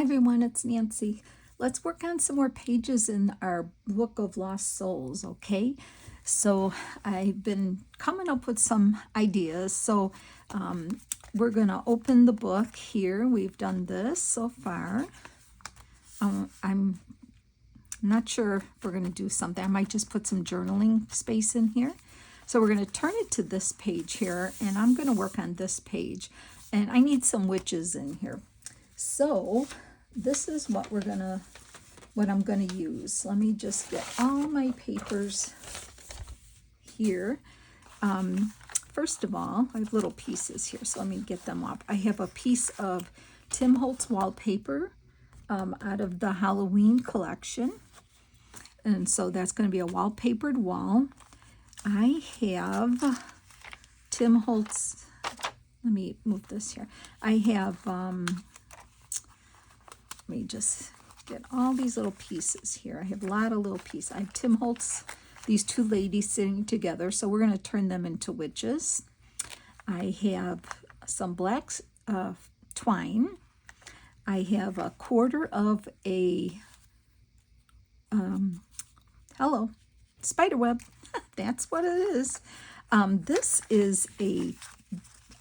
Hi everyone, it's Nancy. Let's work on some more pages in our Book of Lost Souls, okay? So I've been coming up with some ideas. So we're going to open the book here. We've done this so far. I'm not sure if we're going to do something. I might just put some journaling space in here. So we're going to turn it to this page here, and I'm going to work on this page. And I need some witches in here. So this is what I'm gonna use. Let me just get all my papers here. First of all, I have little pieces here, so let me get them up. I have a piece of Tim Holtz wallpaper out of the Halloween collection, and so that's going to be a wallpapered wall. I have Tim Holtz. Let me move this here. I have let me just get all these little pieces here. I have a lot of little pieces. I have Tim Holtz, these two ladies sitting together, so we're going to turn them into witches. I have some black twine. I have a quarter of a, hello, spider web. That's what it is. This is a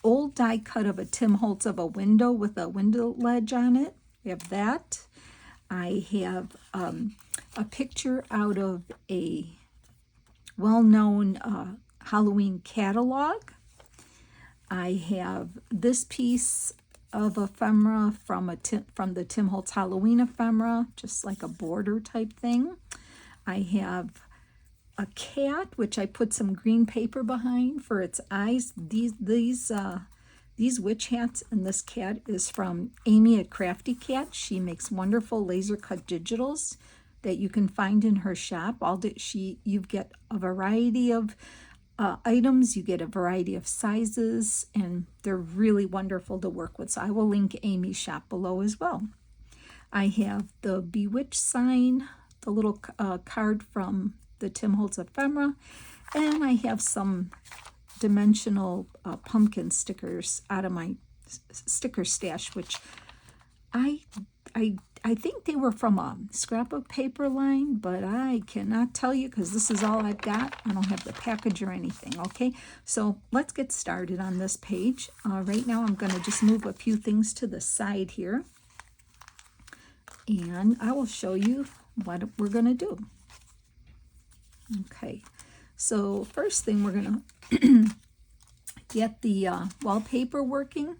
old die cut of a Tim Holtz of a window with a window ledge on it. We have that. I have a picture out of a well-known Halloween catalog. I have this piece of ephemera from the Tim Holtz Halloween ephemera, just like a border type thing. I have a cat, which I put some green paper behind for its eyes. These witch hats, and this cat is from Amy at Crafty Cat. She makes wonderful laser cut digitals that you can find in her shop. You get a variety of items, you get a variety of sizes, and they're really wonderful to work with. So I will link Amy's shop below as well. I have the Bewitched sign, the little card from the Tim Holtz ephemera, and I have some dimensional pumpkin stickers out of my sticker stash, which I think they were from a scrapbook paper line, but I cannot tell you because this is all I've got. I don't have the package or anything. Okay, so let's get started on this page. Right now I'm going to just move a few things to the side here, and I will show you what we're going to do. Okay, so first thing we're going to get the wallpaper working.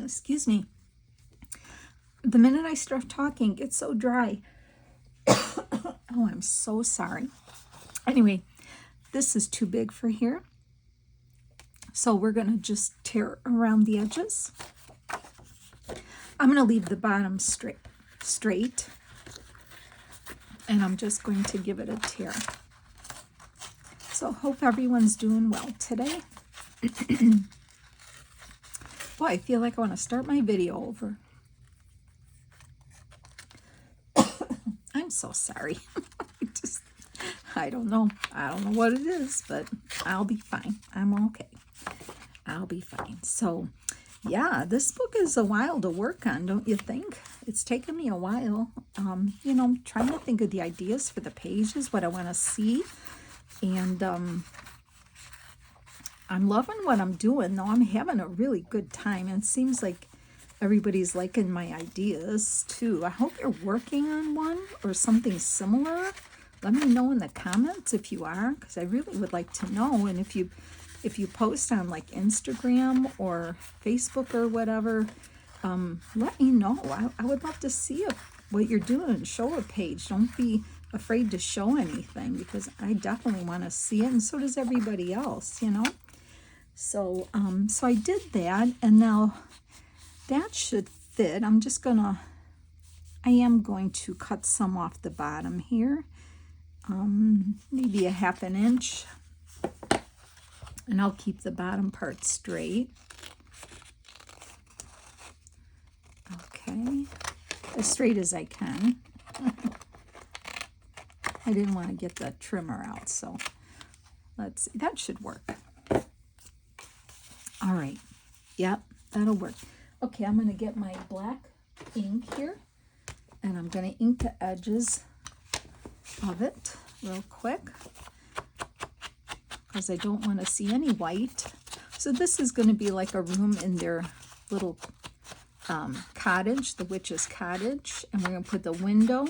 Excuse me. The minute I start talking, it gets so dry. Oh, I'm so sorry. Anyway, this is too big for here. So we're going to just tear around the edges. I'm going to leave the bottom straight. And I'm just going to give it a tear. So hope everyone's doing well today. Boy, I feel like I want to start my video over. I'm so sorry. I don't know what it is, but I'll be fine. I'm okay. I'll be fine. So yeah, this book is a while to work on, don't you think? It's taken me a while, trying to think of the ideas for the pages, what I want to see. And I'm loving what I'm doing, though. I'm having a really good time. And it seems like everybody's liking my ideas, too. I hope you're working on one or something similar. Let me know in the comments if you are, because I really would like to know. And if you post on like Instagram or Facebook or whatever, let me know. I would love to see what you're doing. Show a page. Don't be afraid to show anything, because I definitely want to see it, and so does everybody else, So so I did that, and now that should fit. I am going to cut some off the bottom here, maybe a ½ an inch. And I'll keep the bottom part straight. Okay, as straight as I can. I didn't want to get the trimmer out, so let's see. That should work. All right. Yep, that'll work. Okay, I'm going to get my black ink here, and I'm going to ink the edges of it real quick because I don't want to see any white. So this is going to be like a room in their little cottage, the witch's cottage, and we're going to put the window.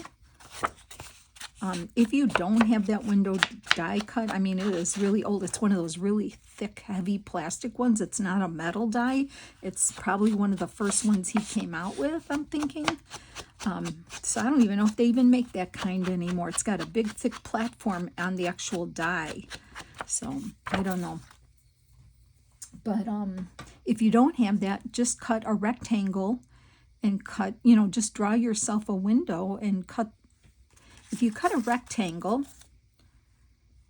If you don't have that window die cut, I mean, it is really old. It's one of those really thick, heavy plastic ones. It's not a metal die. It's probably one of the first ones he came out with, I'm thinking. So I don't even know if they even make that kind anymore. It's got a big, thick platform on the actual die. So I don't know. But if you don't have that, just cut a rectangle and cut, you know, just draw yourself a window and cut. If you cut a rectangle,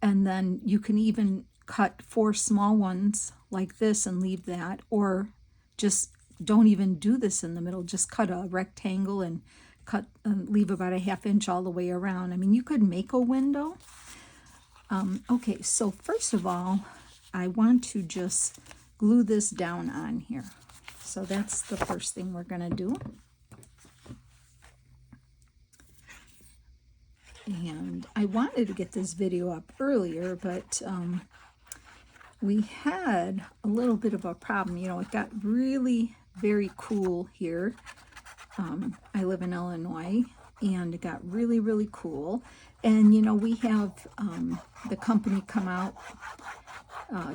and then you can even cut 4 small ones like this and leave that, or just don't even do this in the middle. Just cut a rectangle and leave about a 1/2 inch all the way around. I mean, you could make a window. Okay, so first of all, I want to just glue this down on here. So that's the first thing we're going to do. And I wanted to get this video up earlier, but we had a little bit of a problem. You know, it got really very cool here. I live in Illinois, and it got really, really cool. And, you know, we have the company come out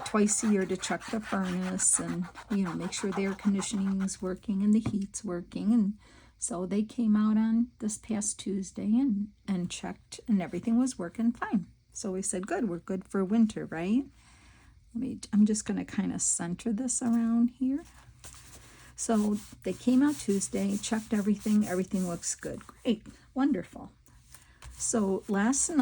twice a year to check the furnace and, you know, make sure the air conditioning is working and the heat's working. And so they came out on this past Tuesday and checked, and everything was working fine. So we said, good, we're good for winter, right? I'm just going to kind of center this around here. So they came out Tuesday, checked everything. Everything looks good. Great, wonderful. So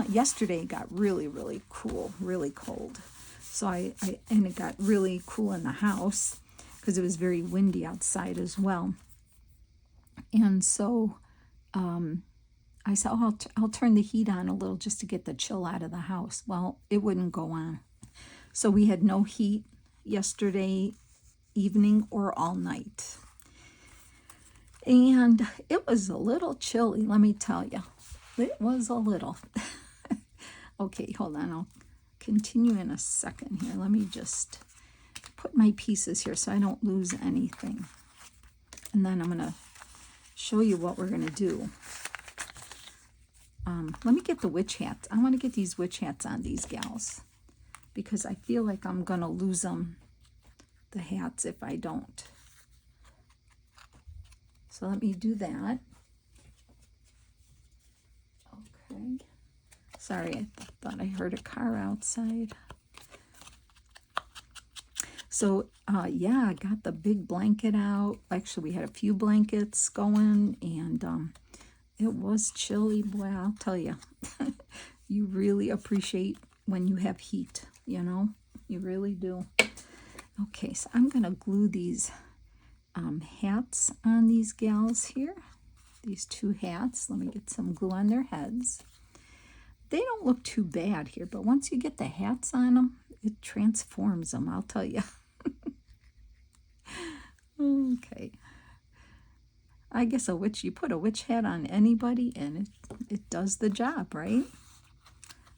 yesterday got really, really cool, really cold. So and it got really cool in the house because it was very windy outside as well. And so I said, oh, I'll turn the heat on a little just to get the chill out of the house. Well, it wouldn't go on. So we had no heat yesterday evening or all night. And it was a little chilly, let me tell you. It was a little. Okay, hold on. I'll continue in a second here. Let me just put my pieces here so I don't lose anything. And then I'm going to show you what we're going to do. Let me get the witch hats. I want to get these witch hats on these gals because I feel like I'm going to lose them, the hats, if I don't. So let me do that. Okay. Sorry, I thought I heard a car outside. So, yeah, I got the big blanket out. Actually, we had a few blankets going, and it was chilly. Boy, I'll tell you, you really appreciate when you have heat, you know? You really do. Okay, so I'm going to glue these hats on these gals here. These 2 hats. Let me get some glue on their heads. They don't look too bad here, but once you get the hats on them, it transforms them, I'll tell you. Okay. I guess you put a witch hat on anybody and it does the job, right?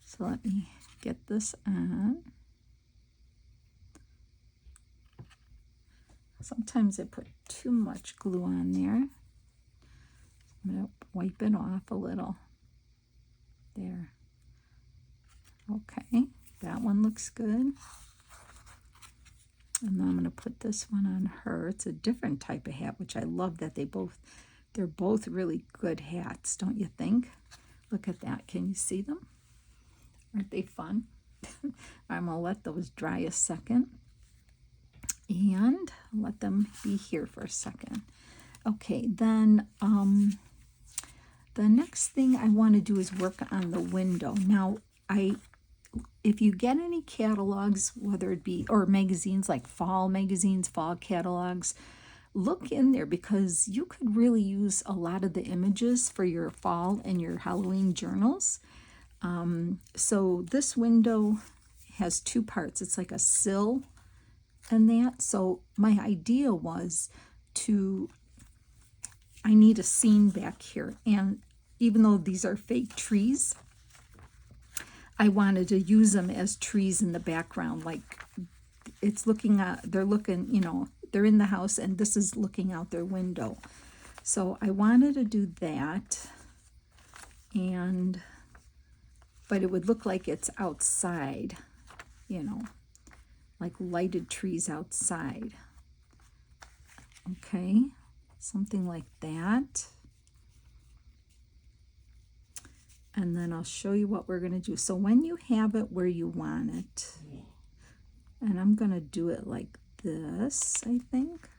So let me get this on. Sometimes I put too much glue on there. I'm going to wipe it off a little. There. Okay, that one looks good. And then I'm going to put this one on her. It's a different type of hat, which I love that they're both really good hats, don't you think? Look at that. Can you see them? Aren't they fun? I'm going to let those dry a second and let them be here for a second. Okay, then the next thing I want to do is work on the window. Now, if you get any catalogs, whether it be, or magazines like fall magazines, fall catalogs, look in there because you could really use a lot of the images for your fall and your Halloween journals. So this window has 2 parts. It's like a sill and that. So my idea was need a scene back here, and even though these are fake trees, I wanted to use them as trees in the background, like it's looking at, they're looking, you know, they're in the house and this is looking out their window. So I wanted to do that, but it would look like it's outside, you know, like lighted trees outside. Okay, something like that. And then I'll show you what we're going to do. So when you have it where you want it, and I'm going to do it like this, I think.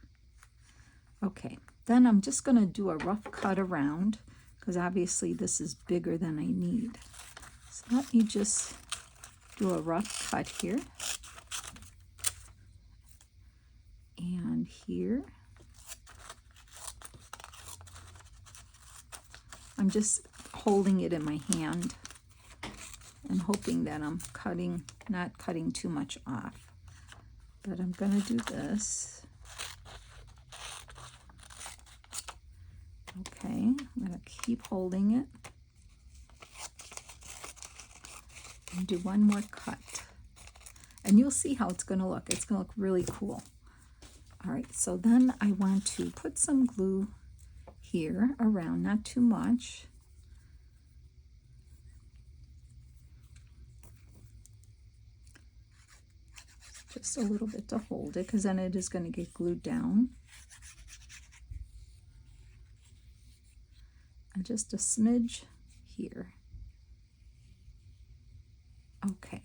Okay, then I'm just going to do a rough cut around, because obviously this is bigger than I need. So let me just do a rough cut here. And here. I'm just holding it in my hand and hoping that I'm not cutting too much off. But I'm going to do this. Okay, I'm going to keep holding it. And do one more cut. And you'll see how it's going to look. It's going to look really cool. All right, so then I want to put some glue here around, not too much. Just a little bit to hold it, because then it is going to get glued down. And just a smidge here. Okay.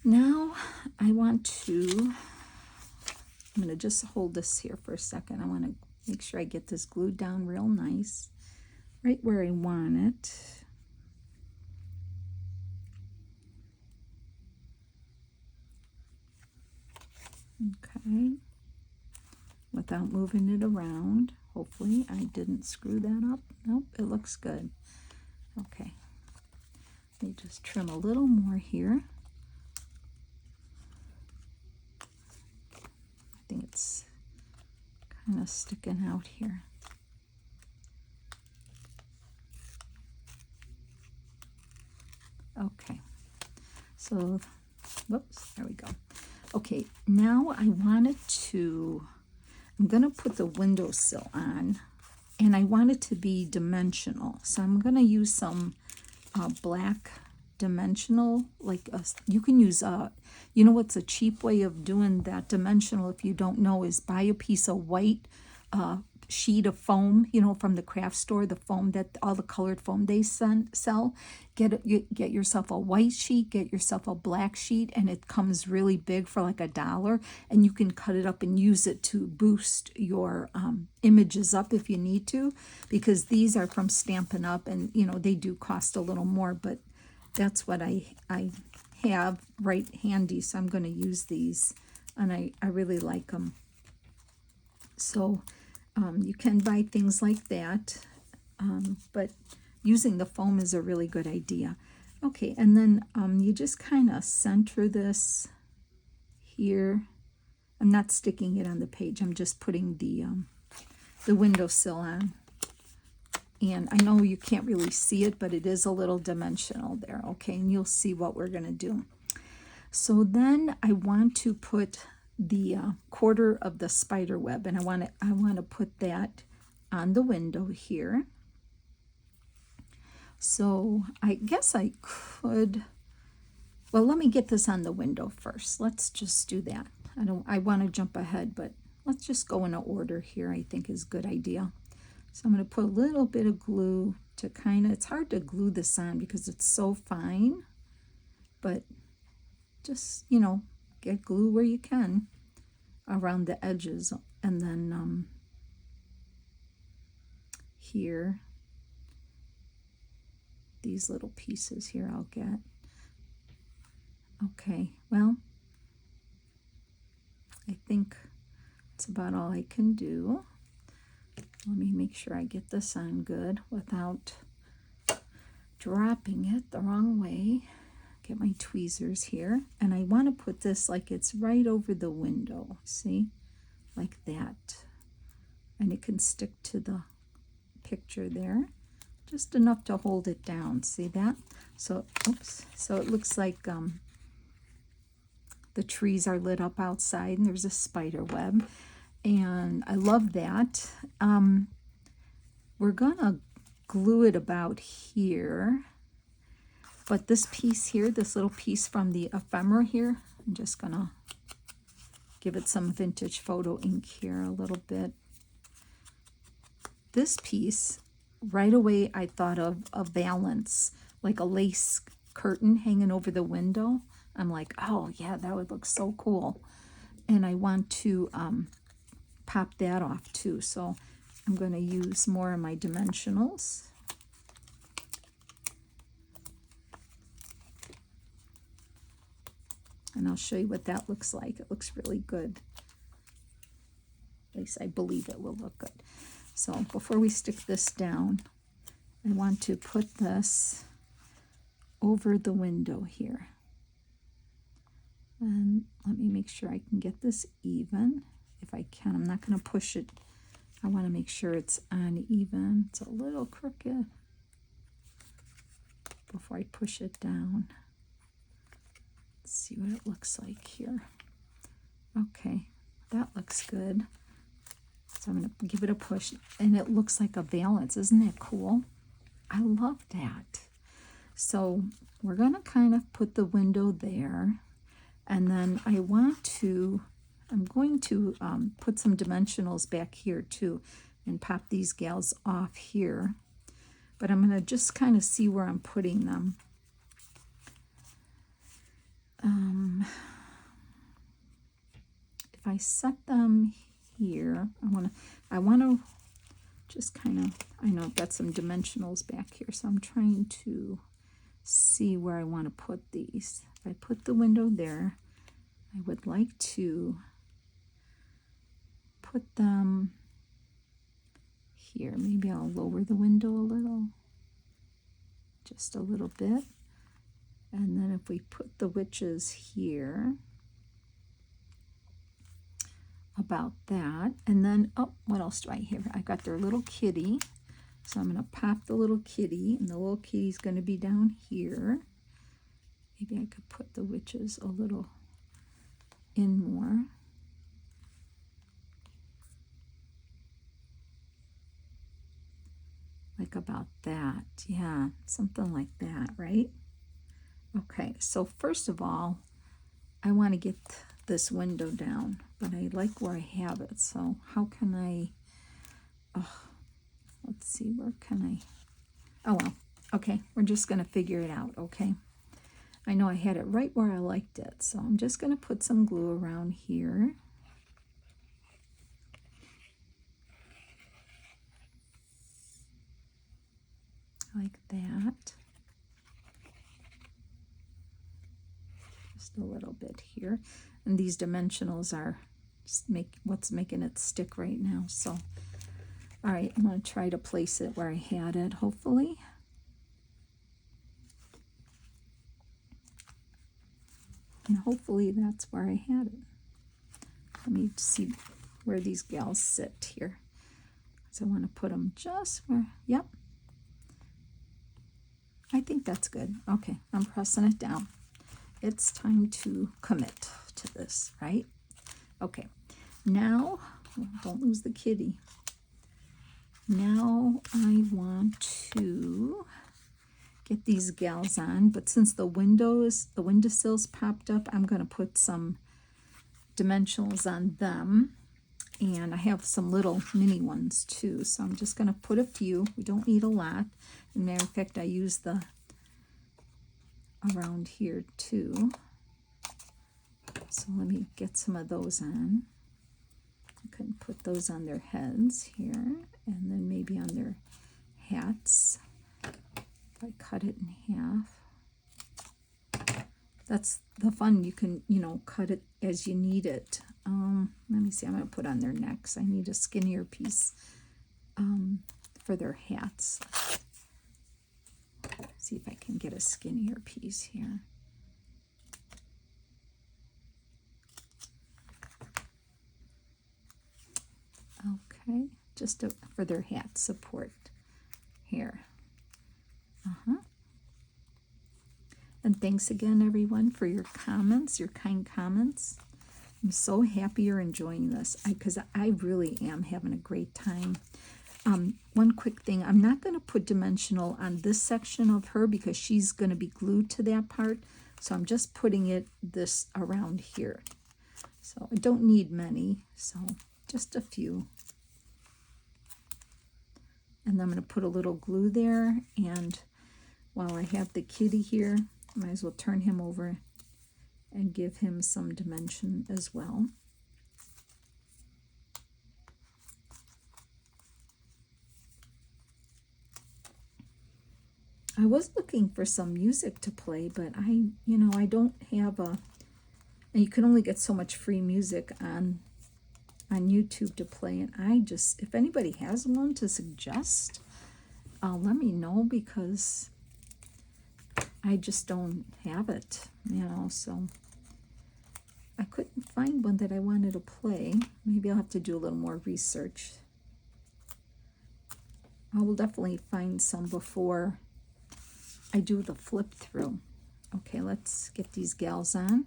Now I want to, I'm going to just hold this here for a second. I want to make sure I get this glued down real nice, right where I want it. Okay, without moving it around. Hopefully I didn't screw that up. Nope, it looks good. Okay, let me just trim a little more here. I think it's kind of sticking out here. Okay, so, whoops, there we go. Okay, now I wanted to, I'm going to put the windowsill on, and I want it to be dimensional. So I'm going to use some black dimensional, like you can use, you know what's a cheap way of doing that dimensional, if you don't know, is buy a piece of white sheet of foam, you know, from the craft store, the foam that all the colored foam they sell. Get yourself a white sheet, get yourself a black sheet, and it comes really big for like $1, and you can cut it up and use it to boost your images up if you need to, because these are from Stampin' Up, and you know they do cost a little more, but that's what I have right handy, so I'm going to use these, and I really like them. So you can buy things like that, but using the foam is a really good idea. Okay, and then you just kind of center this here. I'm not sticking it on the page. I'm just putting the windowsill on. And I know you can't really see it, but it is a little dimensional there, okay? And you'll see what we're going to do. So then I want to put the quarter of the spider web, and I want to put that on the window here. So I guess I could, well, let me get this on the window first. Let's just do that. I want to jump ahead, but let's just go in order here, I think is a good idea. So I'm going to put a little bit of glue to kind of, it's hard to glue this on because it's so fine, but just, you know, get glue where you can around the edges. And then here, these little pieces here I'll get. Okay, well, I think that's about all I can do. Let me make sure I get this on good without dropping it the wrong way. Get my tweezers here, and I want to put this like it's right over the window. See, like that. And it can stick to the picture there. Just enough to hold it down. See that? So, oops. So it looks like the trees are lit up outside and there's a spider web. And I love that. We're gonna glue it about here. But this piece here, this little piece from the ephemera here, I'm just gonna give it some vintage photo ink here a little bit. This piece, right away I thought of a valance, like a lace curtain hanging over the window. I'm like, oh yeah, that would look so cool. And I want to pop that off too. So I'm going to use more of my dimensionals. And I'll show you what that looks like. It looks really good. At least I believe it will look good. So before we stick this down, I want to put this over the window here. And let me make sure I can get this even. If I can, I'm not going to push it. I want to make sure it's uneven. It's a little crooked before I push it down. Let's see what it looks like here. Okay, that looks good. So I'm going to give it a push, and it looks like a valance. Isn't that cool? I love that. So we're going to kind of put the window there, and then I'm going to put some dimensionals back here too and pop these gals off here. But I'm going to just kind of see where I'm putting them. If I set them here, I want to just kind of, I know I've got some dimensionals back here, so I'm trying to see where I want to put these. If I put the window there, I would like to put them here. Maybe I'll lower the window a little, just a little bit. And then if we put the witches here, about that. And then, oh, what else do I have? I got their little kitty. So I'm going to pop the little kitty, and the little kitty's going to be down here. Maybe I could put the witches a little in more. Like about that. Yeah, something like that, right? Okay, so first of all, I want to get this window down, but I like where I have it. So how can I, let's see, where can I, oh well, okay, we're just going to figure it out, okay? I know I had it right where I liked it, so I'm just going to put some glue around here. Like that. Just a little bit here. And these dimensionals are just what's making it stick right now. So, all right, I'm going to try to place it where I had it, hopefully. And hopefully that's where I had it. Let me see where these gals sit here. So I want to put them just where, yep. I think that's good. Okay, I'm pressing it down. It's time to commit to this, right? Okay, now, don't lose the kitty. Now I want to get these gals on, but since the windowsills popped up, I'm going to put some dimensionals on them. And I have some little mini ones too, so I'm just going to put a few. We don't need a lot. As a matter of fact, I use the around here too. So let me get some of those on. I can put those on their heads here, and then maybe on their hats. If I cut it in half. That's the fun. You can, cut it as you need it. Let me see. I'm going to put on their necks. I need a skinnier piece for their hats. See if I can get a skinnier piece here. Okay, just for their hat support here. And thanks again, everyone, for your comments, your kind comments. I'm so happy you're enjoying this, because I really am having a great time. One quick thing, I'm not going to put dimensional on this section of her because she's going to be glued to that part. So I'm just putting this around here. So I don't need many, so just a few. And then I'm going to put a little glue there. And while I have the kitty here, I might as well turn him over and give him some dimension as well. I was looking for some music to play, but I don't have and you can only get so much free music on YouTube to play, and if anybody has one to suggest, let me know, because I just don't have it, so I couldn't find one that I wanted to play. Maybe I'll have to do a little more research. I will definitely find some before I do the flip through. Okay, let's get these gals on.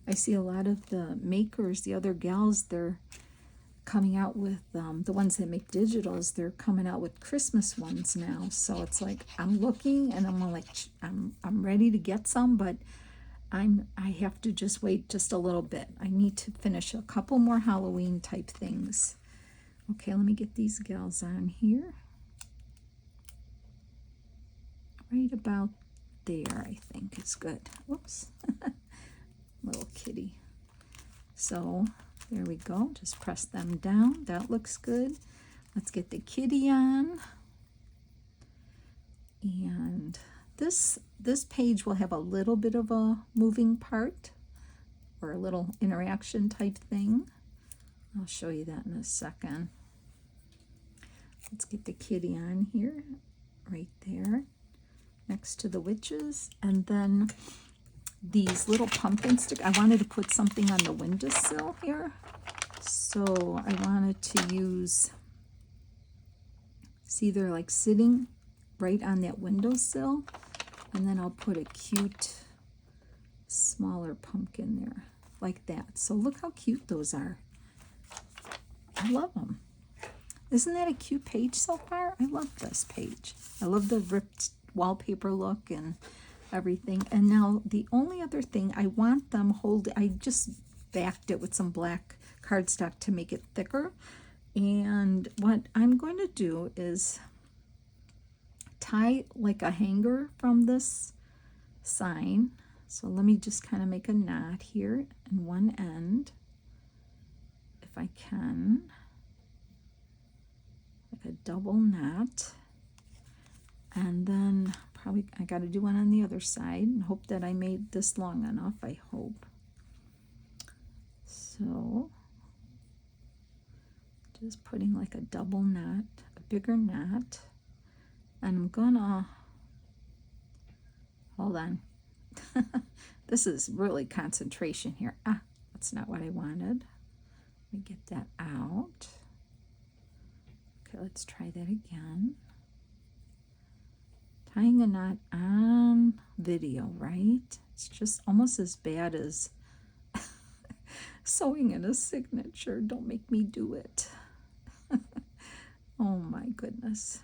I see a lot of the makers, the other gals, they're coming out with, the ones that make digitals, they're coming out with Christmas ones now. So it's like, I'm looking and I'm like, I'm ready to get some, but I have to just wait just a little bit. I need to finish a couple more Halloween type things. Okay, let me get these gals on here. Right about there, I think is good. Whoops. Little kitty. So there we go. Just press them down. That looks good. Let's get the kitty on. And this page will have a little bit of a moving part, or a little interaction type thing. I'll show you that in a second. Let's get the kitty on here, right there, next to the witches. And then these little pumpkin stick, I wanted to put something on the windowsill here. So I wanted to use, see, they're like sitting right on that windowsill. And then I'll put a cute, smaller pumpkin there, like that. So look how cute those are. I love them. Isn't that a cute page so far? I love this page. I love the ripped wallpaper look and everything. And now the only other thing, I want them I just backed it with some black cardstock to make it thicker. And what I'm going to do is tie like a hanger from this sign. So let me just kind of make a knot here in one end, if I can, like a double knot. And then probably I got to do one on the other side and hope that I made this long enough, I hope. So just putting like a double knot, a bigger knot. And I'm gonna, hold on. This is really concentration here. That's not what I wanted. Let me get that out. Okay, let's try that again. Tying a knot on video, right? It's just almost as bad as sewing in a signature. Don't make me do it. Oh my goodness.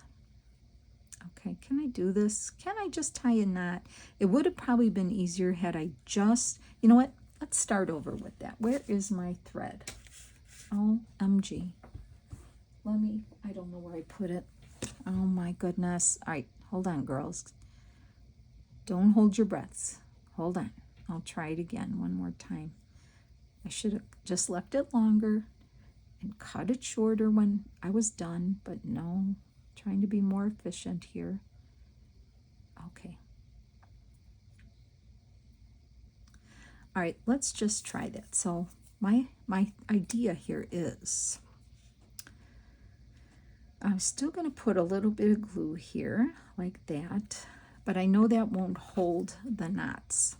Okay, can I do this? Can I just tie a knot? It would have probably been easier had I just, you know what? Let's start over with that. Where is my thread? OMG. I don't know where I put it. Oh my goodness. All right, hold on, girls. Don't hold your breaths. Hold on. I'll try it again one more time. I should have just left it longer and cut it shorter when I was done, but no, trying to be more efficient here. Okay. All right, let's just try that. So my idea here is I'm still going to put a little bit of glue here like that, but I know that won't hold the knots.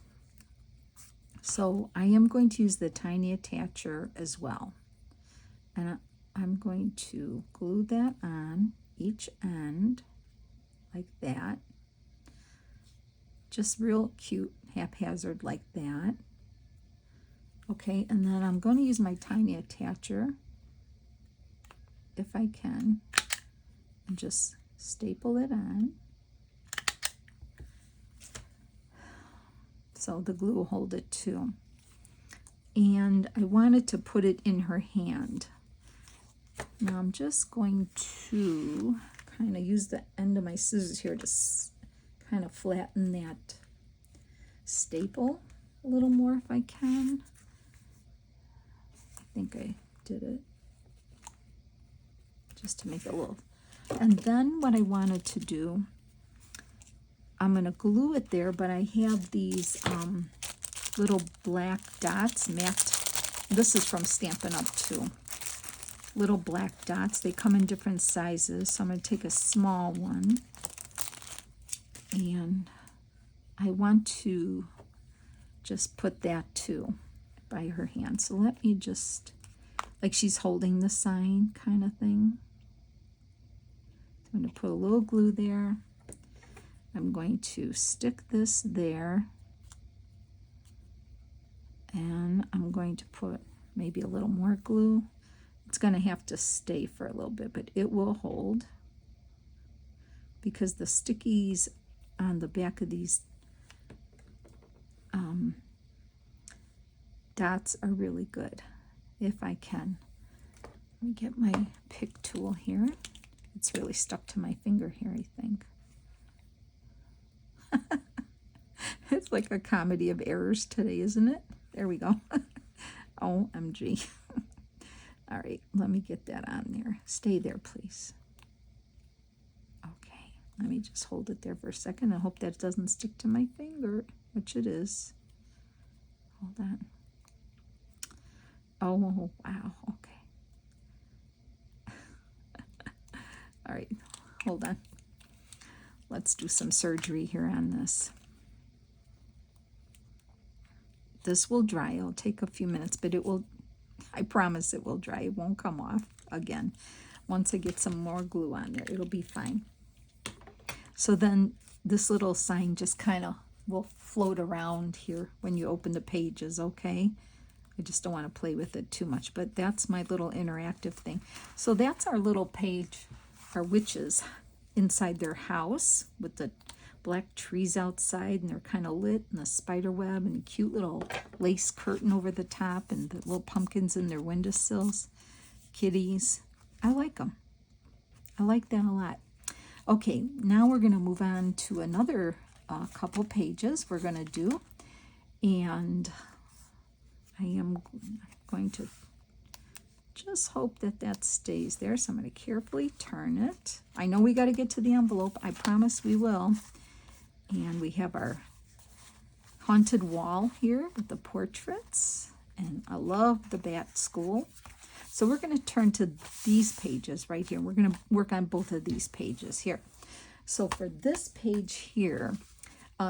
So I am going to use the tiny attacher as well. And I'm going to glue that on each end like that. Just real cute, haphazard like that. Okay, and then I'm going to use my tiny attacher, if I can, and just staple it on. So the glue will hold it too. And I wanted to put it in her hand. Now I'm just going to kind of use the end of my scissors here to kind of flatten that staple a little more if I can. I think I did it just to make it a little. And then what I wanted to do, I'm going to glue it there, but I have these little black dots, matte. This is from Stampin' Up too. Little black dots. They come in different sizes. So I'm going to take a small one. And I want to just put that too by her hand. So let me just, like she's holding the sign kind of thing. So I'm going to put a little glue there. I'm going to stick this there. And I'm going to put maybe a little more glue. It's going to have to stay for a little bit, but it will hold because the stickies on the back of these dots are really good. If I can, let me get my pick tool here. It's really stuck to my finger here, I think. It's like a comedy of errors today, isn't it? There we go. OMG. All right, let me get that on there. Stay there, please. Okay, let me just hold it there for a second. I hope that doesn't stick to my finger, which it is. Hold on. Oh, wow, okay. All right, hold on. Let's do some surgery here on this. This will dry. It'll take a few minutes, but it will, I promise it will dry. It won't come off again. Once I get some more glue on there, it'll be fine. So then this little sign just kind of will float around here when you open the pages, okay? I just don't want to play with it too much, but that's my little interactive thing. So that's our little page, our witches inside their house with the black trees outside, and they're kind of lit, and the spider web, and a cute little lace curtain over the top, and the little pumpkins in their windowsills, kitties. I like them. I like that a lot. Okay, now we're going to move on to another couple pages we're going to do, and I am going to just hope that that stays there. So I'm going to carefully turn it. I know we got to get to the envelope. I promise we will. And we have our haunted wall here with the portraits. And I love the bat school. So we're going to turn to these pages right here. We're going to work on both of these pages here. So for this page here,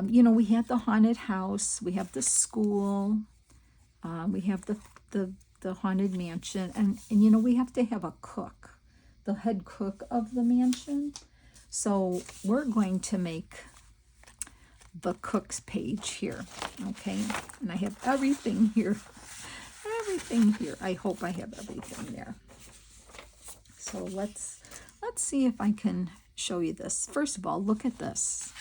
you know, we have the haunted house. We have the school. We have the haunted mansion. And, you know, we have to have a cook, the head cook of the mansion. So we're going to make the cook's page here, okay? And I have everything here. Everything here. I hope I have everything there. So let's see if I can show you this. First of all, look at this.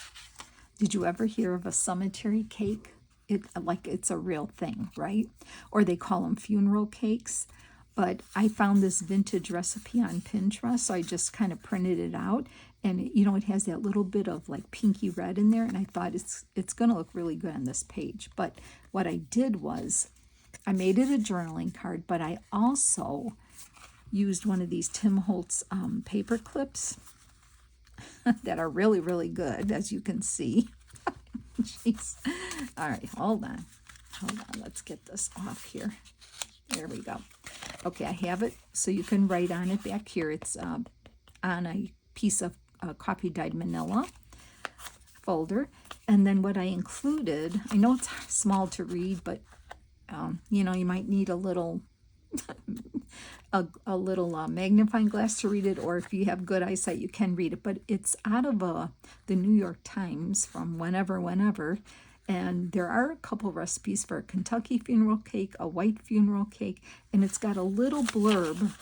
Did you ever hear of a cemetery cake? It's a real thing, right? Or they call them funeral cakes. But I found this vintage recipe on Pinterest, so I just kind of printed it out. And, you know, it has that little bit of like pinky red in there, and I thought it's going to look really good on this page. But what I did was I made it a journaling card, but I also used one of these Tim Holtz paper clips that are really, really good, as you can see. Jeez. All right, hold on. Hold on, let's get this off here. There we go. Okay, I have it so you can write on it back here. It's on a piece of copy dyed manila folder. And then what I included, I know it's small to read, but you know, you might need a little a little magnifying glass to read it, or if you have good eyesight, you can read it. But it's out of the New York Times from whenever. And there are a couple recipes for a Kentucky funeral cake, a white funeral cake, and it's got a little blurb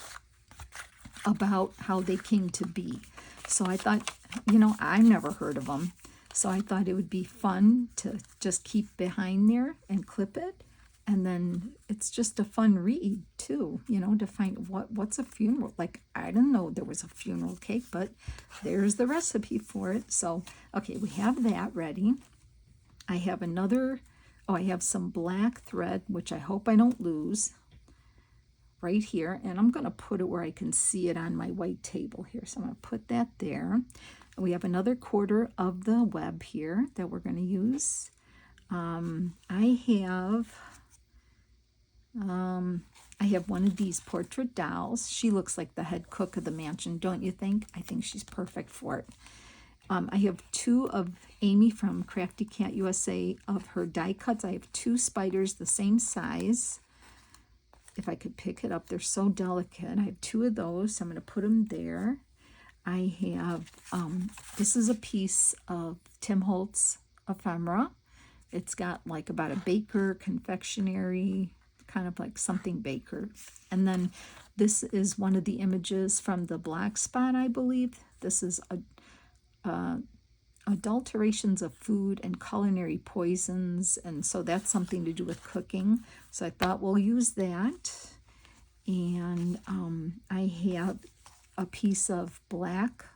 about how they came to be. So I thought, you know, I've never heard of them. So I thought it would be fun to just keep behind there and clip it. And then it's just a fun read too, you know, to find what's a funeral. Like, I didn't know there was a funeral cake, but there's the recipe for it. So, okay, we have that ready. I have another, I have some black thread, which I hope I don't lose, right here. And I'm going to put it where I can see it on my white table here. So I'm going to put that there. We have another quarter of the web here that we're going to use. I have one of these portrait dolls. She looks like the head cook of the mansion, don't you think? I think she's perfect for it. I have two of Amy from Crafty Cat USA of her die cuts. I have two spiders the same size. If I could pick it up, they're so delicate. I have two of those, so I'm going to put them there. I have, this is a piece of Tim Holtz ephemera. It's got like about a baker, confectionery, kind of like something baker. And then this is one of the images from the Black Spot, I believe. This is adulterations of food and culinary poisons, and so that's something to do with cooking. So I thought we'll use that. And I have a piece of black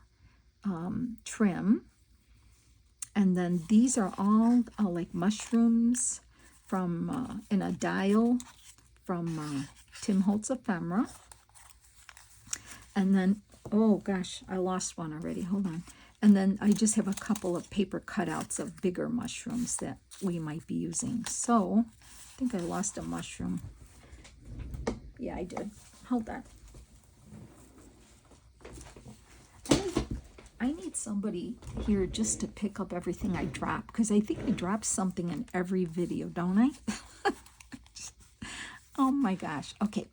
trim, and then these are all like mushrooms from in a dial from Tim Holtz ephemera. And then, oh gosh, I lost one already, hold on. And then I just have a couple of paper cutouts of bigger mushrooms that we might be using. So I think I lost a mushroom. Yeah, I did. Hold on. I need somebody here just to pick up everything I drop, because I think I drop something in every video, don't I? Oh my gosh. Okay,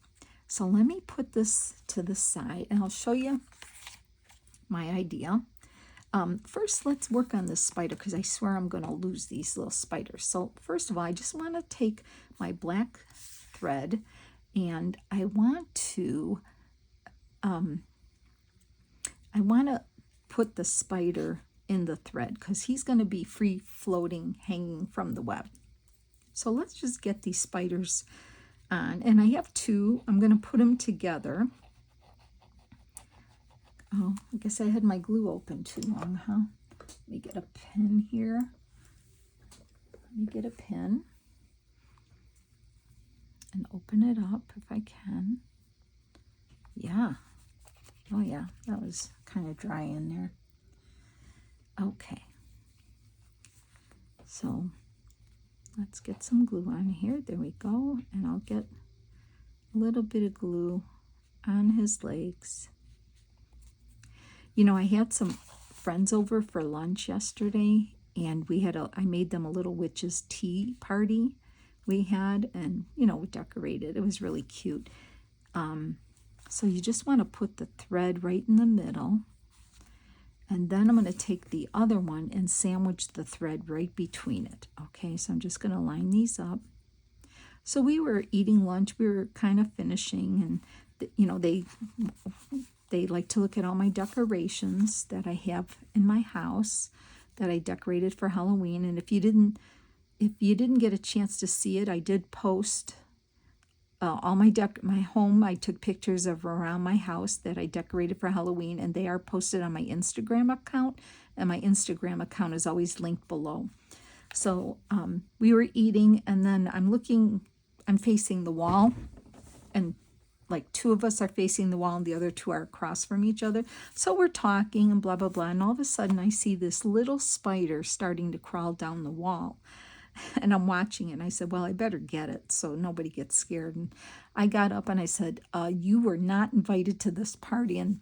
so let me put this to the side and I'll show you my idea. First, let's work on this spider, because I swear I'm going to lose these little spiders. So first of all, I just want to take my black thread and I want to put the spider in the thread, because he's going to be free floating, hanging from the web. So let's just get these spiders on. And I have two. I'm going to put them together. Oh, I guess I had my glue open too long, huh? Let me get a pen here. Let me get a pen and open it up if I can. Yeah. Oh yeah, that was kind of dry in there. Okay. So let's get some glue on here. There we go. And I'll get a little bit of glue on his legs. You know, I had some friends over for lunch yesterday, and I made them a little witch's tea party we had, and, you know, we decorated. It was really cute. So you just want to put the thread right in the middle, and then I'm going to take the other one and sandwich the thread right between it. Okay, so I'm just going to line these up. So we were eating lunch. We were kind of finishing, and, you know, they like to look at all my decorations that I have in my house that I decorated for Halloween. And if you didn't get a chance to see it, I did post all my home. I took pictures of around my house that I decorated for Halloween, and they are posted on my Instagram account, and my Instagram account is always linked below. So we were eating, and then I'm facing the wall, and like two of us are facing the wall and the other two are across from each other. So we're talking and blah, blah, blah. And all of a sudden I see this little spider starting to crawl down the wall. And I'm watching it, and I said, well, I better get it so nobody gets scared. And I got up and I said, you were not invited to this party. And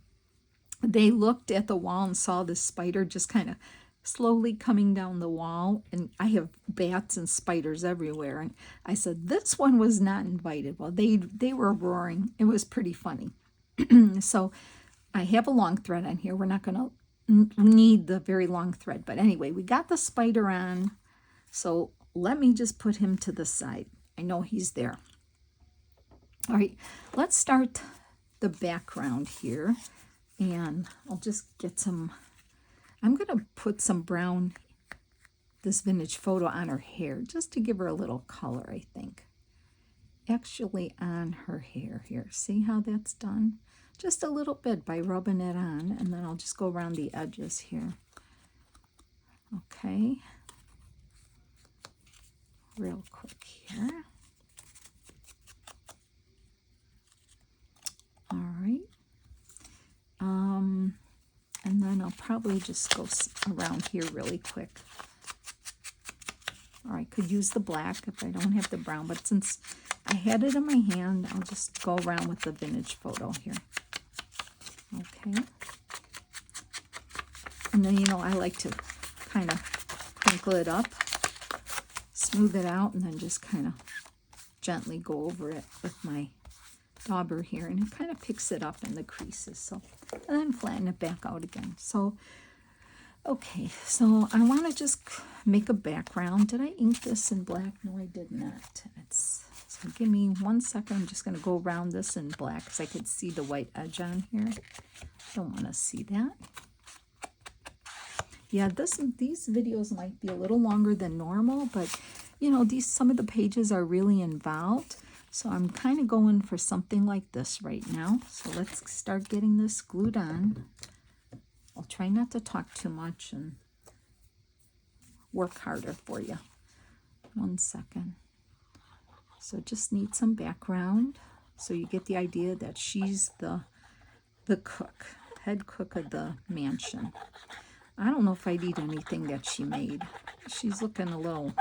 they looked at the wall and saw this spider just kind of slowly coming down the wall. And I have bats and spiders everywhere. And I said, this one was not invited. Well, they were roaring. It was pretty funny. So I have a long thread on here. We're not going to need the very long thread. But anyway, we got the spider on. So let me just put him to the side. I know he's there. All right, let's start the background here. And I'll just get some, I'm going to put some brown, this vintage photo on her hair, just to give her a little color, I think. Actually on her hair here. See how that's done? Just a little bit by rubbing it on, and then I'll just go around the edges here. Okay. Real quick here. All right. And then I'll probably just go around here really quick. Or I could use the black if I don't have the brown, but since I had it in my hand, I'll just go around with the vintage photo here. Okay. And then, you know, I like to kind of crinkle it up, smooth it out, and then just kind of gently go over it with my dauber here, and it kind of picks it up in the creases. So, and then flatten it back out again. So, okay, so I want to just make a background. Did I ink this in black? No, I did not. So give me 1 second. I'm just going to go around this in black because I could see the white edge on here. Don't want to see that. Yeah, these videos might be a little longer than normal, but you know, some of the pages are really involved. So I'm kind of going for something like this right now. So let's start getting this glued on. I'll try not to talk too much and work harder for you. 1 second. So just need some background so you get the idea that she's the cook, head cook of the mansion. I don't know if I'd eat anything that she made. She's looking a little,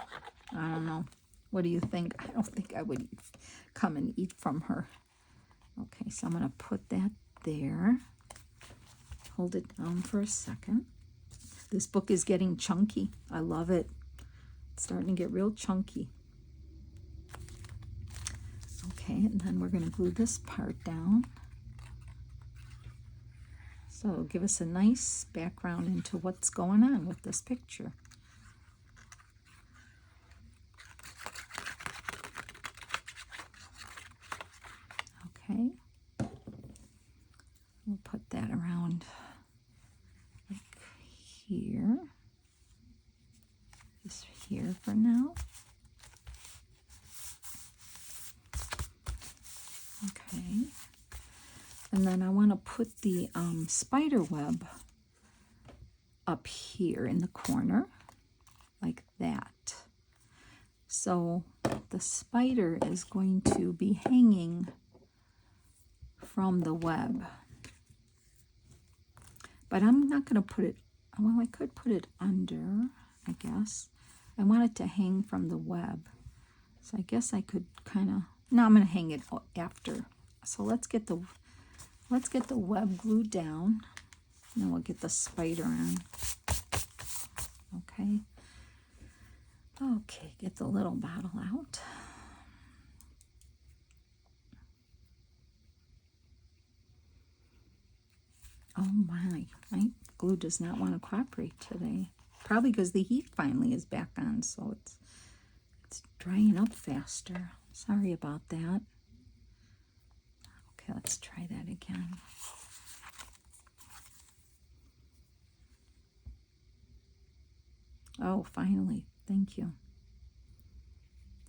I don't know. What do you think? I don't think I would come and eat from her. Okay, so I'm going to put that there. Hold it down for a second. This book is getting chunky. I love it. It's starting to get real chunky. Okay, and then we're going to glue this part down. So give us a nice background into what's going on with this picture. Okay, we'll put that around like here, just here for now. Okay, and then I want to put the spider web up here in the corner, like that. So the spider is going to be hanging from the web, but I'm not going to put it, well, I could put it under, I guess. I want it to hang from the web, so I guess I could kind of, no, I'm going to hang it after. So let's get the web glued down, and then we'll get the spider on. Okay, get the little bottle out. Oh my glue does not want to cooperate today. Probably because the heat finally is back on, so it's drying up faster. Sorry about that. Okay, let's try that again. Oh, finally. Thank you.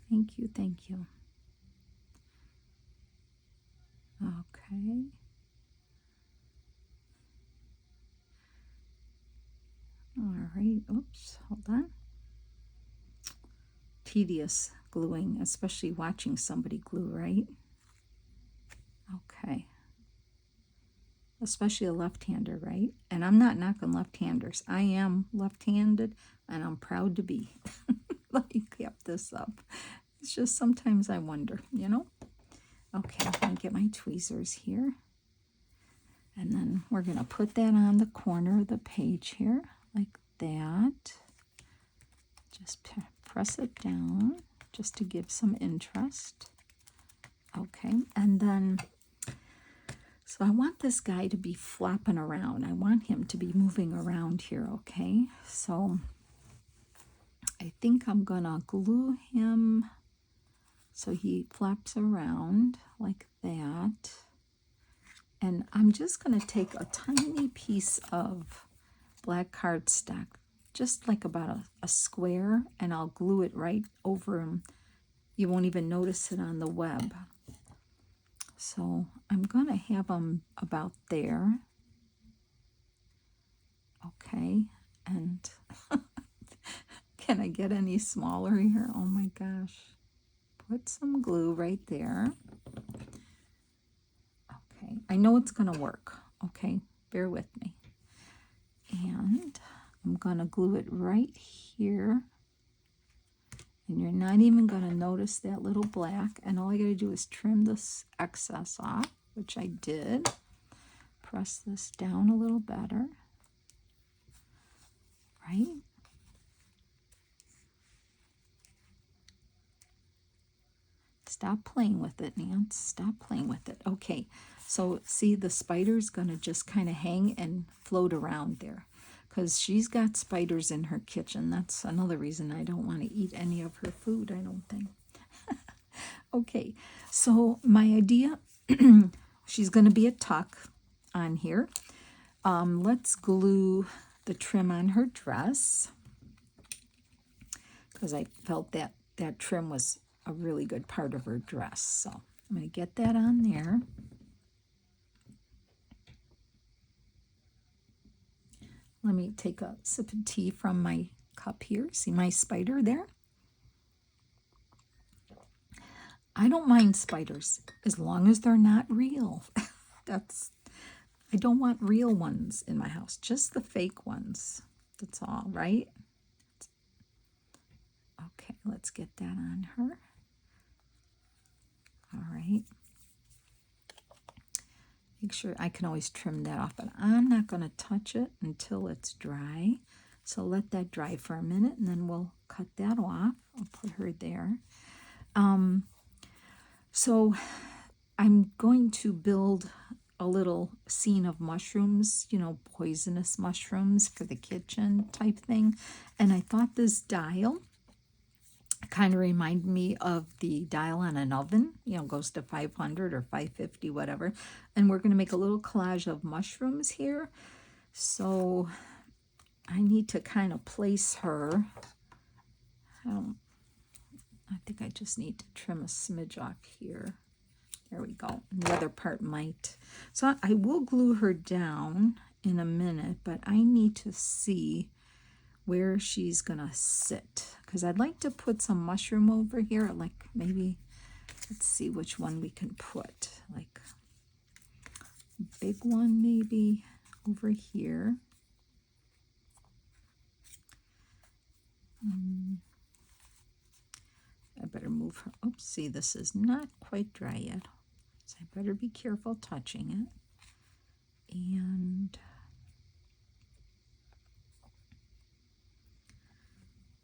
Thank you, thank you. Okay. All right, oops, hold on. Tedious gluing, especially watching somebody glue, right? Okay. Especially a left-hander, right? And I'm not knocking left-handers. I am left-handed, and I'm proud to be. Let me cap this up. It's just sometimes I wonder, you know? Okay, I'm going to get my tweezers here. And then we're going to put that on the corner of the page here, like that. Just press it down, just to give some interest. Okay, and then, so I want this guy to be flopping around. I want him to be moving around here, okay? So I think I'm gonna glue him so he flaps around like that. And I'm just gonna take a tiny piece of black cardstock, just like about a square, and I'll glue it right over him. You won't even notice it on the web. So I'm going to have them about there. Okay, and can I get any smaller here? Oh my gosh. Put some glue right there. Okay, I know it's going to work. Okay, bear with me. And I'm going to glue it right here. And you're not even going to notice that little black. And all I got to do is trim this excess off, which I did. Press this down a little better. Right? Stop playing with it, Nance. Stop playing with it. Okay, so see, the spider's going to just kind of hang and float around there, because she's got spiders in her kitchen. That's another reason I don't want to eat any of her food, I don't think. Okay, so my idea, she's going to be a tuck on here. Let's glue the trim on her dress, because I felt that that trim was a really good part of her dress. So I'm going to get that on there. Let me take a sip of tea from my cup here. See my spider there? I don't mind spiders as long as they're not real. I don't want real ones in my house, just the fake ones. That's all, right? Okay, let's get that on her. All right. Make sure I can always trim that off, but I'm not going to touch it until it's dry. So let that dry for a minute, and then we'll cut that off. I'll put her there. So I'm going to build a little scene of mushrooms, you know, poisonous mushrooms for the kitchen type thing. And I thought this dial kind of reminded me of the dial on an oven, you know, goes to 500 or 550, whatever. And we're going to make a little collage of mushrooms here. So I need to kind of place her. I think I just need to trim a smidge off here. There we go. The other part might. So I will glue her down in a minute, but I need to see where she's gonna sit, because I'd like to put some mushroom over here, like maybe, let's see which one we can put, like a big one maybe over here. I better move her. Oops, see, this is not quite dry yet, so I better be careful touching it. And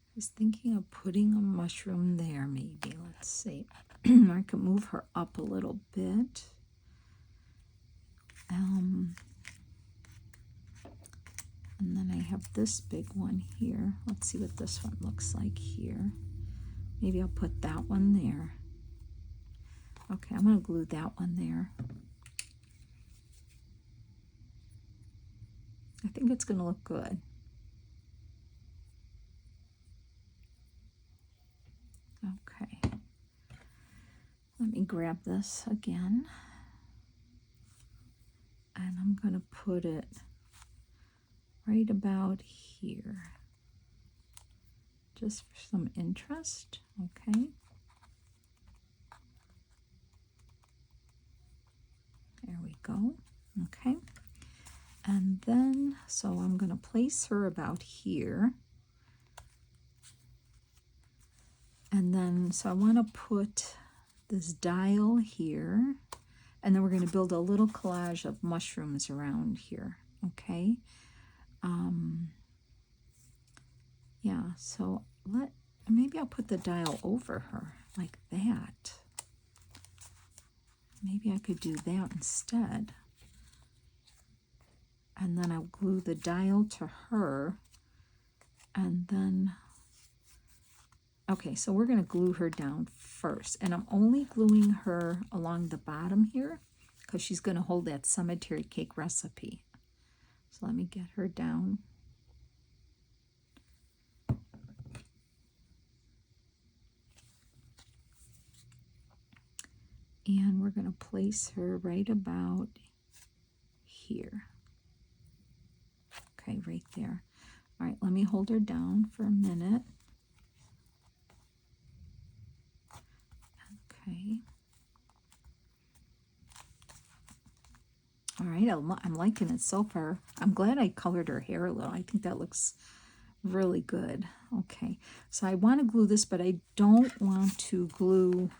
I was thinking of putting a mushroom there, maybe. Let's see. I can move her up a little bit. And then I have this big one here. Let's see what this one looks like here. Maybe I'll put that one there. Okay, I'm going to glue that one there. I think it's going to look good. Okay. Let me grab this again. And I'm going to put it right about here. Just for some interest, okay? There we go, okay? And then, so I'm going to place her about here. And then, so I want to put this dial here, and then we're going to build a little collage of mushrooms around here, okay? Yeah, so maybe I'll put the dial over her like that. Maybe I could do that instead. And then I'll glue the dial to her, and then, okay, so we're going to glue her down first, and I'm only gluing her along the bottom here because she's going to hold that cemetery cake recipe. So let me get her down. And we're going to place her right about here. Okay, right there. All right, let me hold her down for a minute. Okay. All right, I'm liking it so far. I'm glad I colored her hair a little. I think that looks really good. Okay, so I want to glue this, but I don't want to glue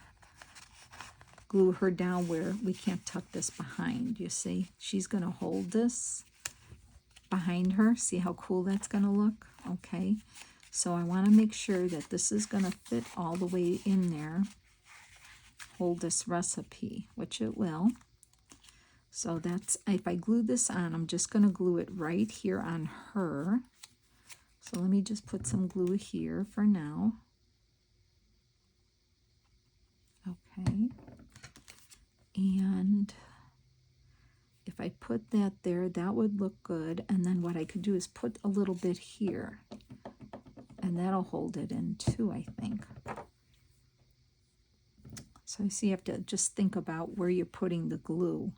her down where we can't tuck this behind. You see, she's going to hold this behind her. See how cool that's going to look? Okay, so I want to make sure that this is going to fit all the way in there. Hold this recipe, which it will. So that's, if I glue this on, I'm just going to glue it right here on her. So let me just put some glue here for now. Okay. And if I put that there, that would look good. And then what I could do is put a little bit here. And that'll hold it in too, I think. So you see, you have to just think about where you're putting the glue.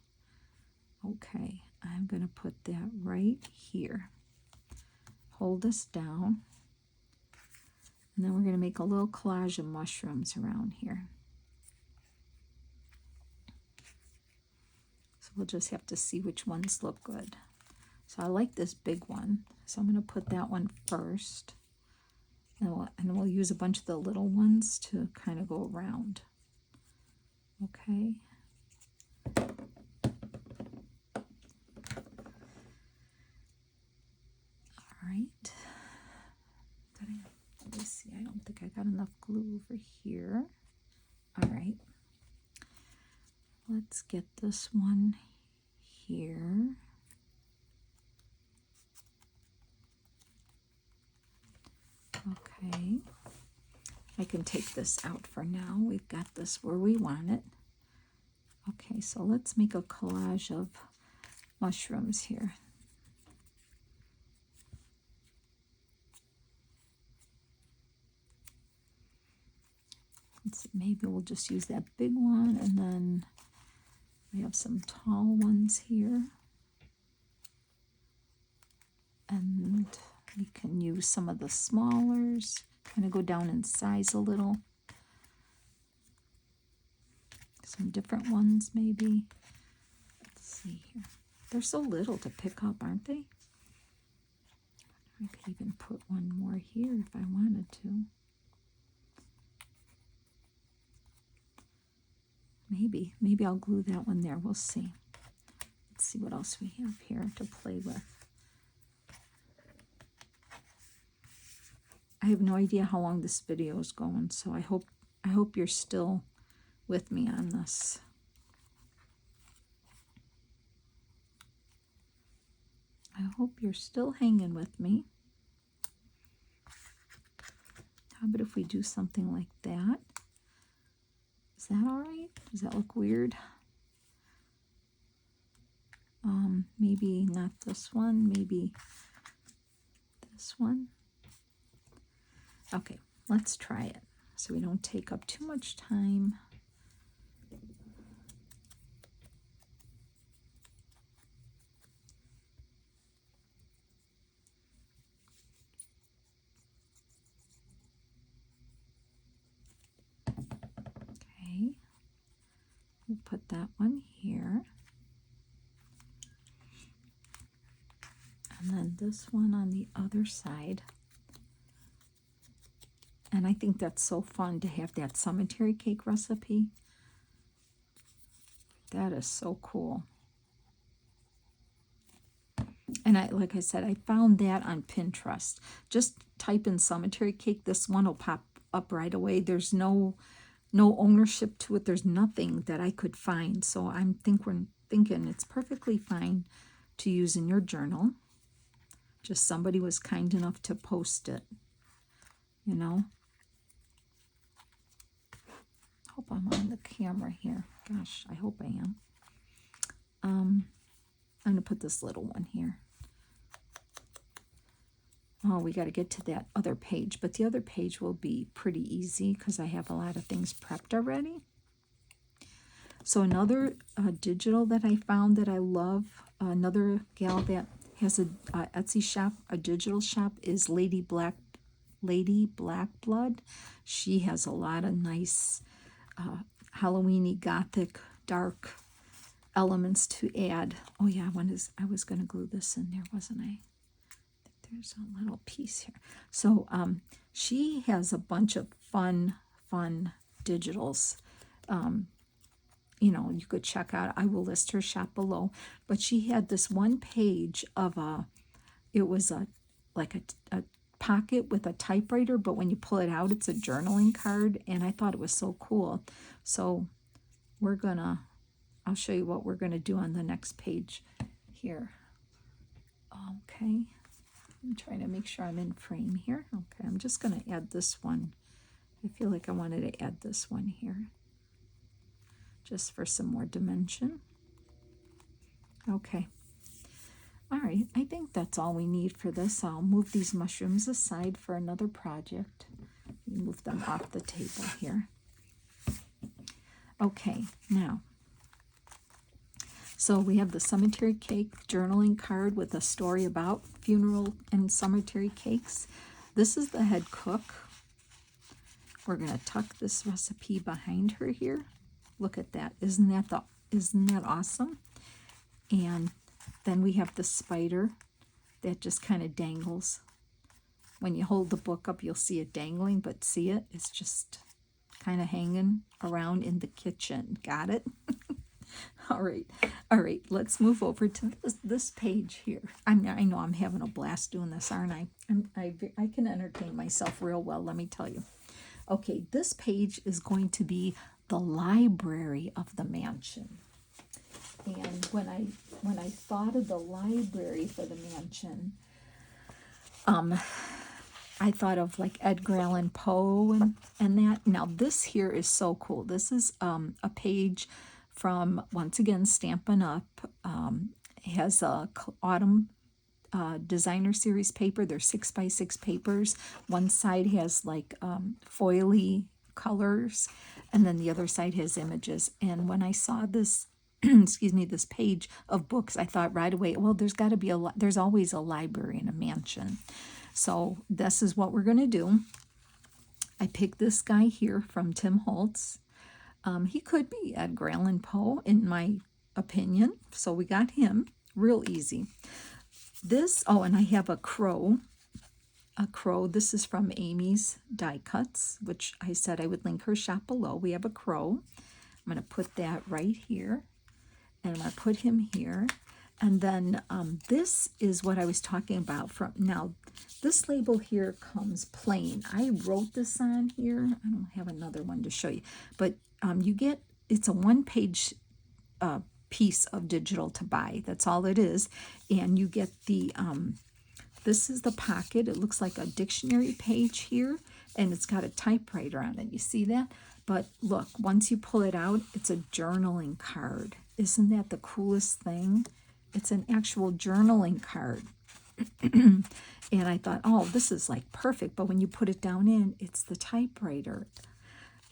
Okay, I'm going to put that right here. Hold this down. And then we're going to make a little collage of mushrooms around here. So we'll just have to see which ones look good. So I like this big one. So I'm going to put that one first. And we'll use a bunch of the little ones to kind of go around. Okay. All right. Let me see. I don't think I got enough glue over here. All right. Let's get this one here. Okay. I can take this out for now. We've got this where we want it. Okay, so let's make a collage of mushrooms here. Maybe we'll just use that big one, and then we have some tall ones here. And we can use some of the smallers, kind of go down in size a little. Some different ones maybe. Let's see here. They're so little to pick up, aren't they? I could even put one more here if I wanted to. Maybe I'll glue that one there. We'll see. Let's see what else we have here to play with. I have no idea how long this video is going, so I hope you're still with me on this. I hope you're still hanging with me. How about if we do something like that? Is that all right? Does that look weird? Maybe not this one, maybe this one. Okay, let's try it so we don't take up too much time. Okay, we'll put that one here. And then this one on the other side. And I think that's so fun to have that cemetery cake recipe. That is so cool. And like I said, I found that on Pinterest. Just type in cemetery cake. This one will pop up right away. There's no ownership to it. There's nothing that I could find. So we're thinking it's perfectly fine to use in your journal. Just somebody was kind enough to post it, you know. Hope I'm on the camera here. Gosh, I hope I am. I'm going to put this little one here. Oh, we got to get to that other page, but the other page will be pretty easy because I have a lot of things prepped already. So another digital that I found that I love, another gal that has a Etsy shop, a digital shop, is Lady Blackblood. She has a lot of nice Halloweeny gothic dark elements to add. Oh yeah, I was going to glue this in there, wasn't I? There's a little piece here. So she has a bunch of fun digitals. You know, you could check out. I will list her shop below. But she had this one page of it was like a pocket with a typewriter, but when you pull it out, it's a journaling card, and I thought it was so cool. So I'll show you what we're gonna do on the next page here. Okay. I'm trying to make sure I'm in frame here. Okay, I'm just going to add this one. I feel like I wanted to add this one here, just for some more dimension. Okay. All right, I think that's all we need for this. I'll move these mushrooms aside for another project. Move them off the table here. Okay, now. So we have the cemetery cake journaling card with a story about funeral and cemetery cakes. This is the head cook. We're going to tuck this recipe behind her here. Look at that. Isn't that awesome? And then we have the spider that just kind of dangles. When you hold the book up, you'll see it dangling, but see it? It's just kind of hanging around in the kitchen. Got it? All right, let's move over to this page here. I know I'm having a blast doing this, aren't I? I can entertain myself real well, let me tell you. Okay, this page is going to be the library of the mansion. And when I thought of the library for the mansion, I thought of like Edgar Allan Poe and that. Now this here is so cool. This is a page from, once again, Stampin' Up. It has a autumn designer series paper. They're 6x6 papers. One side has like foily colors, and then the other side has images. And when I saw this, excuse me, this page of books, I thought right away, well, there's always a library in a mansion. So this is what we're going to do. I picked this guy here from Tim Holtz. He could be Edgar Allan Poe, in my opinion. So we got him. Real easy. This, and I have a crow. This is from Amy's Die Cuts, which I said I would link her shop below. We have a crow. I'm going to put that right here. And I'm going to put him here. And then this is what I was talking about. Now, this label here comes plain. I wrote this on here. I don't have another one to show you. But it's a one-page piece of digital to buy. That's all it is. And you get this is the pocket. It looks like a dictionary page here. And it's got a typewriter on it. You see that? But look, once you pull it out, it's a journaling card. Isn't that the coolest thing? It's an actual journaling card. And I thought, oh, this is like perfect. But when you put it down in, it's the typewriter.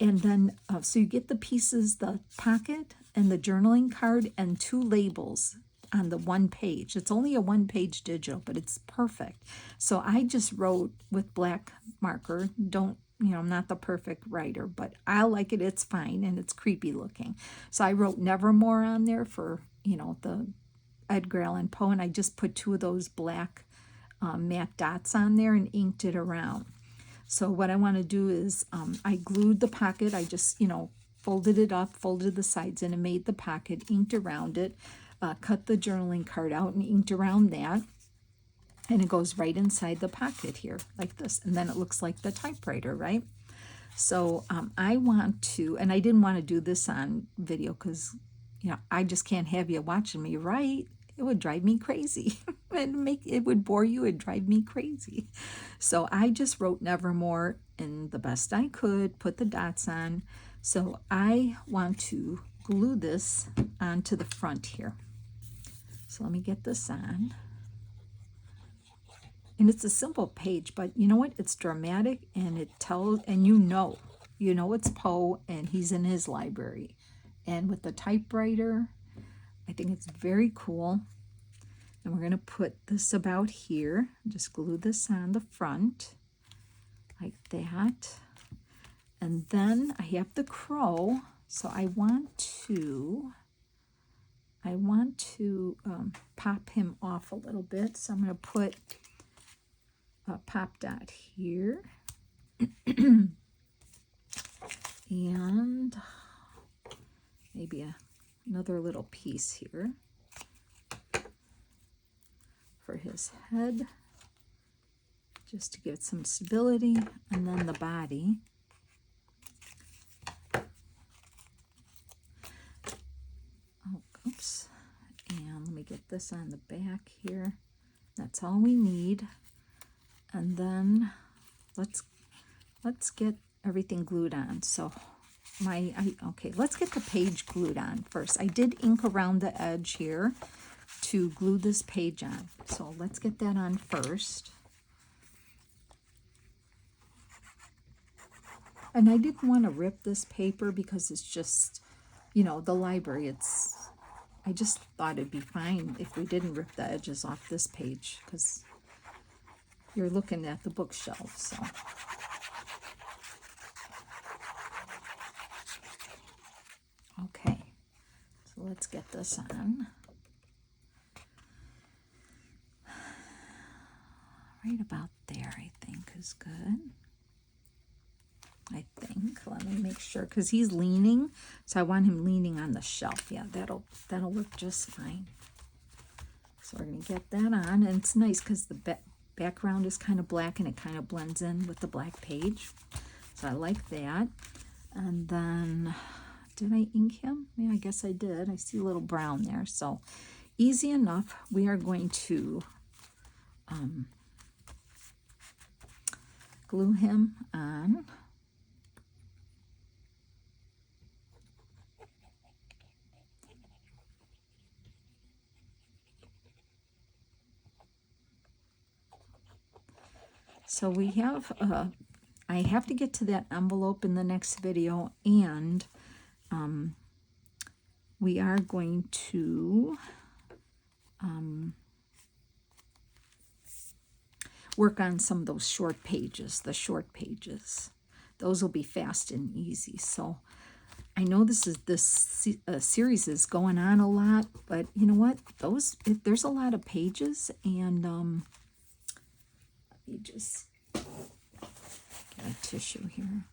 And then, so you get the pieces, the pocket and the journaling card and two labels on the one page. It's only a one-page digital, but it's perfect. So I just wrote with black marker. I'm not the perfect writer, but I like it. It's fine, and it's creepy looking. So I wrote Nevermore on there for, the Edgar Allan Poe, and I just put two of those black matte dots on there and inked it around. So what I want to do is I glued the pocket. I just, folded it up, folded the sides in, and made the pocket, inked around it, cut the journaling card out and inked around that. And it goes right inside the pocket here, like this. And then it looks like the typewriter, right? So I want to, and I didn't want to do this on video because, I just can't have you watching me write. It would drive me crazy. It would bore you. It'd drive me crazy. So I just wrote Nevermore in the best I could, put the dots on. So I want to glue this onto the front here. So let me get this on. And it's a simple page, but you know what? It's dramatic, and it tells, and you know it's Poe, and he's in his library. And with the typewriter, I think it's very cool. And we're going to put this about here. Just glue this on the front, like that. And then I have the crow, so I want to pop him off a little bit. So I'm going to put a pop dot here. And maybe another little piece here for his head, just to give it some stability. And then the body. Oh, oops. And let me get this on the back here. That's all we need. And then let's get everything glued on. So okay, let's get the page glued on first. I did ink around the edge here to glue this page on. So let's get that on first. And I didn't want to rip this paper because it's just, the library. I just thought it'd be fine if we didn't rip the edges off this page, because you're looking at the bookshelf. So okay, so let's get this on. Right about there, I think, is good. I think. Let me make sure, because he's leaning, so I want him leaning on the shelf. Yeah, that'll work just fine. So we're going to get that on, and it's nice because the background is kind of black and it kind of blends in with the black page. So I like that. And then, did I ink him? Yeah, I guess I did. I see a little brown there. So easy enough. We are going to glue him on. So we have, I have to get to that envelope in the next video, and we are going to work on some of those short pages, the short pages. Those will be fast and easy. So I know this series is going on a lot, but you know what? There's a lot of pages, and let me just get a tissue here.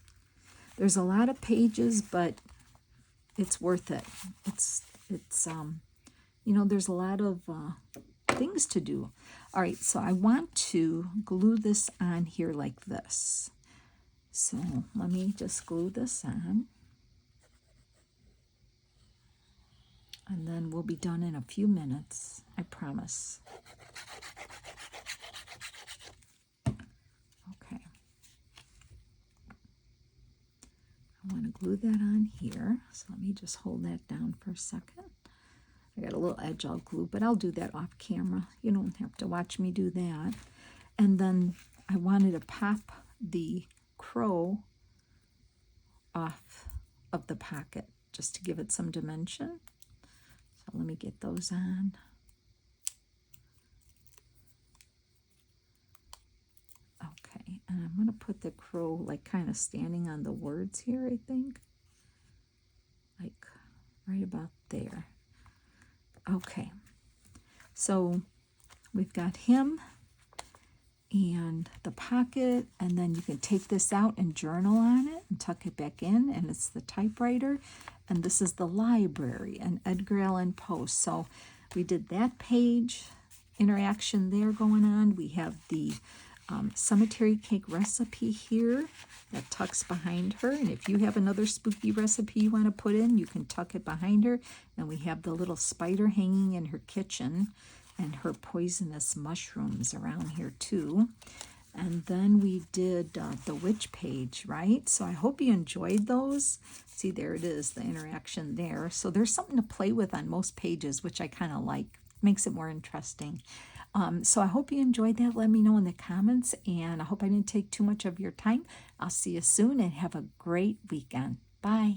There's a lot of pages, but it's worth it. It's there's a lot of things to do. All right, so I want to glue this on here like this. So let me just glue this on. And then we'll be done in a few minutes, I promise. Okay. I want to glue that on here. So let me just hold that down for a second. I got a little edge I'll glue, but I'll do that off camera. You don't have to watch me do that. And then I wanted to pop the crow off of the pocket just to give it some dimension. So let me get those on. Okay, and I'm going to put the crow like kind of standing on the words here, I think. Like right about there. Okay, so we've got him, and the pocket, and then you can take this out and journal on it and tuck it back in, and it's the typewriter. And this is the library and Edgar Allan Poe. So we did that page interaction there going on. We have the cemetery cake recipe here that tucks behind her, and if you have another spooky recipe you want to put in, you can tuck it behind her. And we have the little spider hanging in her kitchen and her poisonous mushrooms around here too. And then we did the witch page, right? So I hope you enjoyed those. See, there it is, the interaction there. So there's something to play with on most pages, which I kind of like. Makes it more interesting. So I hope you enjoyed that. Let me know in the comments, and I hope I didn't take too much of your time. I'll see you soon, and have a great weekend. Bye.